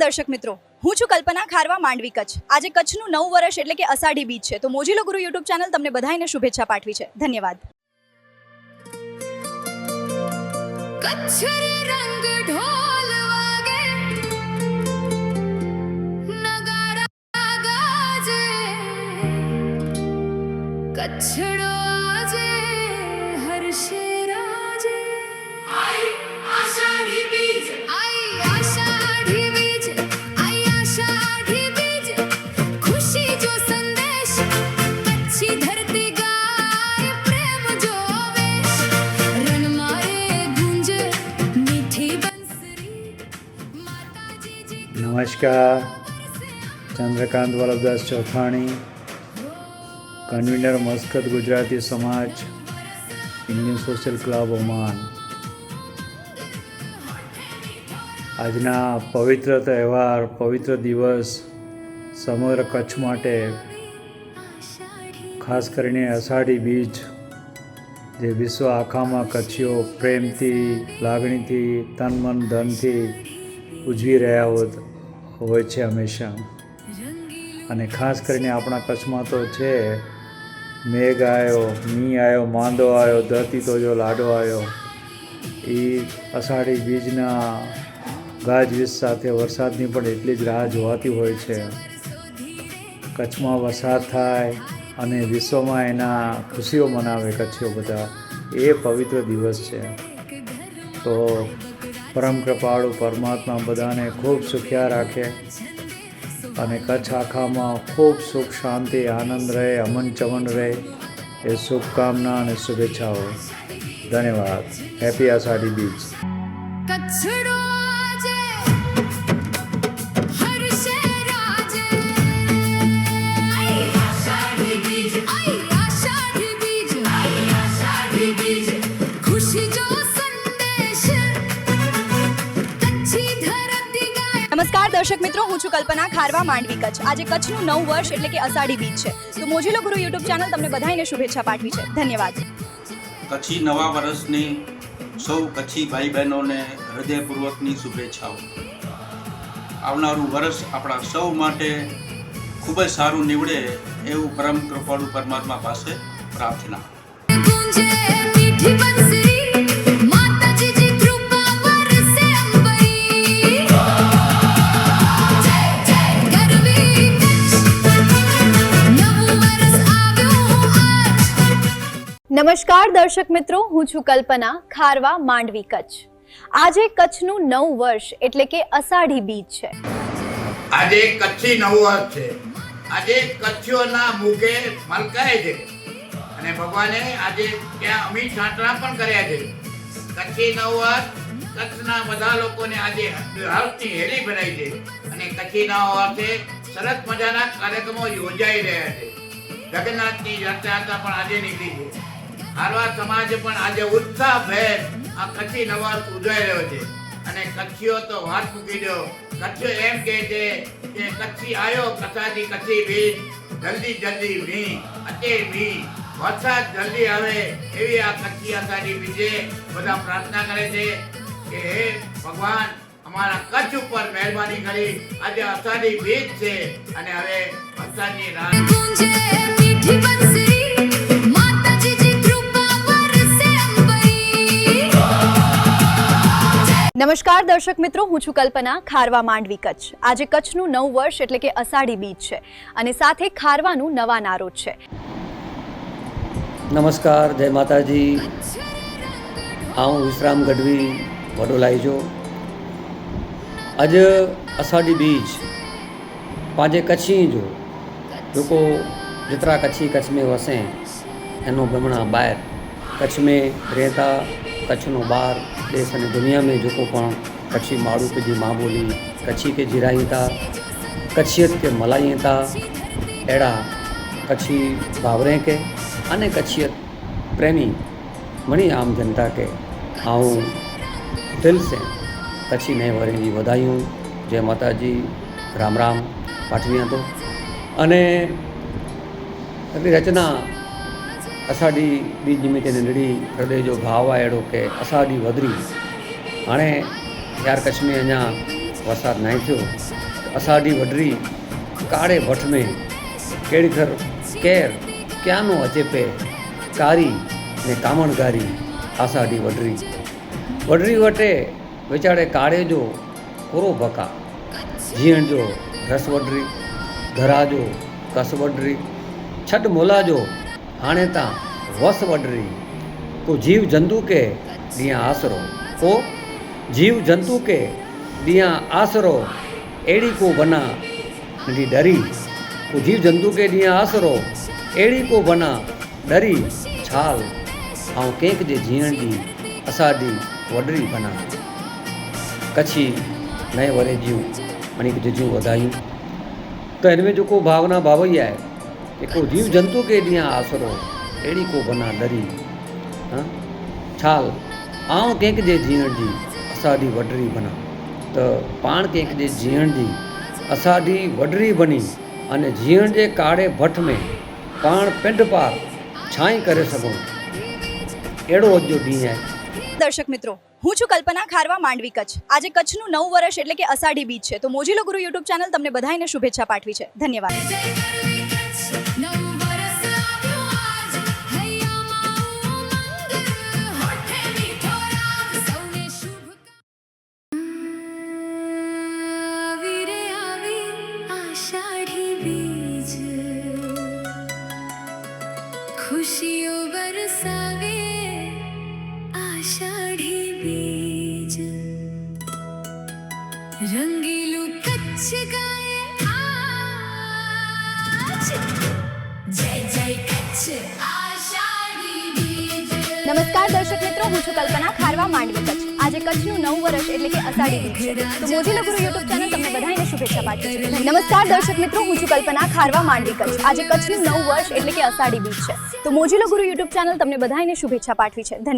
દર્શક મિત્રો, હું છું કલ્પના ખારવા, માંડવી, કચ્છ. આજે કચ્છનું નવું વર્ષ એટલે કે અષાઢી બીજ છે. તો મોજીલો ગુરુ યુટ્યુબ ચેનલ તમને બધાને શુભેચ્છા પાઠવી છે. ધન્યવાદ. કચ્છ રે રંગ ઢોલ વાગે, નગારા ગાજે, કચ્છડો આજે હર્ષે રાજે. આઈ આષાઢી બીજ, આઈ આષાઢી બીજ, આઈ આષાઢી બીજ, ખુશી જો સંદેશ, કચ્છી ધરતી ગાય પ્રેમ જો વેશ, રણ મારે ગુંજે મીઠી બંસરી, માતાજી જી. નમસ્કાર, ચંદ્રકાંત વલ્લભદાસ ચોથાણી, કન્વીનર મસ્કત ગુજરાતી સમાજ, ઇન્ડિયન સોશિયલ ક્લબ ઓમાન. આજના પવિત્ર તહેવાર, પવિત્ર દિવસ સમગ્ર કચ્છ માટે, ખાસ કરીને અષાઢી બીજ, જે વિશ્વ આખામાં કચ્છીઓ પ્રેમથી, લાગણીથી, તન મન ધનથી ઉજવી રહ્યા હોય છે હંમેશા. અને ખાસ કરીને આપણા કચ્છમાં તો છે, મેઘ આવ્યો, મી આવ્યો, માંદો આવ્યો, ધરતી તો જો લાડો આવ્યો. એ અષાઢી બીજના ગાજવીજ સાથે વરસાદની પણ એટલી જ રાહ જોવાતી હોય છે. કચ્છમાં વરસાદ થાય અને વિશ્વમાં એના ખુશીઓ મનાવે કચ્છીઓ બધા, એ પવિત્ર દિવસ છે. તો પરમ કૃપાળુ પરમાત્મા બધાને ખૂબ સુખ્યા રાખે અને કચ્છ આખામાં ખૂબ સુખ, શાંતિ, આનંદ રહે, અમન ચમન રહે, એ શુભકામના અને શુભેચ્છાઓ. ધન્યવાદ. હેપી આષાઢી બીજ. કચ્છડો આજે હર્ષે રાજે, આઈ આષાઢી બીજ, આઈ આષાઢી બીજ, આઈ આષાઢી બીજ, ખુશી જો સંદેશ, કચ્છી ધરતી ગાય. નમસ્કાર દર્શક મિત્રો, હું છું કલ્પના ખારવા, માંડવી, કચ્છ. આજે કચ્છનું નવું વર્ષ એટલે કે અષાઢી બીજ છે. તો મોજીલો ગુરુ યુટ્યુબ ચેનલ તમને બધાને શુભેચ્છા પાઠવી છે. ધન્યવાદ. કચ્છી નવા વર્ષની સૌ કચ્છી ભાઈ બહેનોને હૃદયપૂર્વકની શુભેચ્છાઓ. આવનારું વર્ષ આપણા સૌ માટે ખૂબ જ સારું નીવડે એવું પરમ કૃપાળુ પરમાત્મા પાસે પ્રાર્થના. ગુંજે મીઠી બંસરી, માતાજી જી કૃપા વરસે અંબરી, જય જય ગરવી કચ્છ, નવું વર્ષ આવ્યું આજ. નમસ્કાર દર્શક મિત્રો, હું છું કલ્પના ખારવા, માંડવી, કચ્છ. આજે કચ્છનું નવું વર્ષ એટલે કે અષાઢી બીજ છે. આજે કચ્છી નવું વર્ષ છે. આજે કચ્છીઓના મુખે મલકાય છે અને ભગવાને આજે ત્યાં અમી છાંટણા પણ કર્યા છે. કચ્છી નવું વર્ષ કચ્છના બધા લોકોને આજે હર્ષની હેલી ભરાઈ છે અને કચ્છી નવા વર્ષે સરસ મજાના કાર્યક્રમો યોજાઈ રહ્યા છે. જગન્નાથની રથયાત્રા પણ આજે નીકળી છે. હારવા સમાજ પણ આજે ઉત્સાહભેર આ કચ્છી નવા વર્ષ ઉજવાઈ રહ્યો છે અને કચ્છીઓ તો વાત મૂકી દો. કચ્છીઓ એમ કહે છે કે કચ્છી આવ્યો કચ્છાથી કચ્છી બીજ, જલ્દી જલ્દી મી અતે મી, વરસાદ જલ્દી આવે એવી આ કચ્છી અષાઢી બીજે બધા પ્રાર્થના કરે છે કે હે ભગવાન, અમારા કચ્છ ઉપર મહેરબાની કરી. આજે અષાઢી બીજ છે અને હવે વરસાદની રાહ. ગુંજે મીઠી બંસરી, માતાજી જી કૃપા વરસે અંબરી. નમસ્કાર દર્શક મિત્રો, હું છું કલ્પના ખારવા, માંડવી, કચ્છ. આજે કચ્છનું નવું વર્ષ એટલે કે અષાઢી બીજ છે અને સાથે ખારવાનું નવા નારોજ છે. નમસ્કાર, જય માતાજી. હું વિશ્રામ ગઢવી વડોલાઈજો. આજે અષાઢી બીજ પાંजे कच्छी जो जोको जितरा कच्छी कच्छ में वसे एनो बमणा ॿाहिरि कच्छ में रहता, कच्छ नो बहार देश अने दुनिया में जोको पण कच्छी माण्हू पंहिंजी मां ॿोली कच्छी खे जीरायूं था, कच्छियत खे मल्हायूं था. अहिड़ा कच्छी भावरे के अने कच्छियत प्रेमी घणी आम जनता के आऊं दिल से कच्छी नए वरे जी वधायूं. जय माताजी. राम राम पाठवियां तो अने अगली रचना अषाढ़ी बीज निमित्ते नंढड़ी हृदय जो भाव आहे अहिड़ो के अषाढ़ी वधरी. हाणे यार कच्छ में अञा વરસાદ નહીં થયો અષાઢી વડરી કાળે ભટ્ટ મેં કેળીખર કેર ક્યાંનો અચેપે કારી ને કામણગારી આષાઢી વડરી વડરી વટે વિચારે કાળે જો કોરો ભકા જીણ જો રસ વડરી ધરા જો કસ વડરી છઠ મોલા જો હાણે તા વસ વડરી को जीव जंतु के दिया आसरो को जीव जंतु के दिया आसरो एड़ी को बना नडी डरी को जीव जंतु के दिया आसरो एड़ी को बना डरी छाल आऊं केक जे जीण दी असाडी वडरी बना कच्छी नए वरे जीव मणि के जू वधायूं तो इनमें जो को भावना भावैया है कि को जीव जंतु के दिया आसरो एड़ी को बना डरी हाँ छाल आऊं कंहिंक जे जीअण जी असाडी वडरी बना तो पाण कंहिंक जे जीअण जी असाडी वडरी बनी अने जीअण जे काड़े भट्ट में पाण पिंड पार छाई करे सघूं अहिड़ो अॼु ॾींहुं आहे દર્શક મિત્રો, હું છું કલ્પના ખારવા, માંડવી, કચ્છ. આજે કચ્છનું નવું વર્ષ એટલે કે અષાઢી બીજ છે. તો મોજીલો ગુરુ યુટ્યુબ ચેનલ તમને બધાને શુભેચ્છા પાઠવી છે. ધન્યવાદ. खुशियों बरसावे आषाढ़ी बीज रंगीलू कच्छ गाए आज जय जय कच्छ आषाढ़ी बीज. નમસ્કાર દર્શક મિત્રો, હું છું કલ્પના ખારવા, માંડવી, કચ્છ. આજે કચ્છનું નવું વર્ષ એટલે કે અષાઢી બીજ છે. તો મોજીલો ગુરુ યુટ્યુબ ચેનલ તમને બધાને શુભેચ્છા પાઠવે છે. નમસ્કાર દર્શક મિત્રો, હું છું કલ્પના ખારવા, માંડવી, કચ્છ. આજે કચ્છનું નવું વર્ષ એટલે કે અષાઢી બીજ છે. તો મોજીલો ગુરુ યુટ્યુબ ચેનલ તમને બધાને શુભેચ્છા પાઠવી છે. ધન્યવાદ.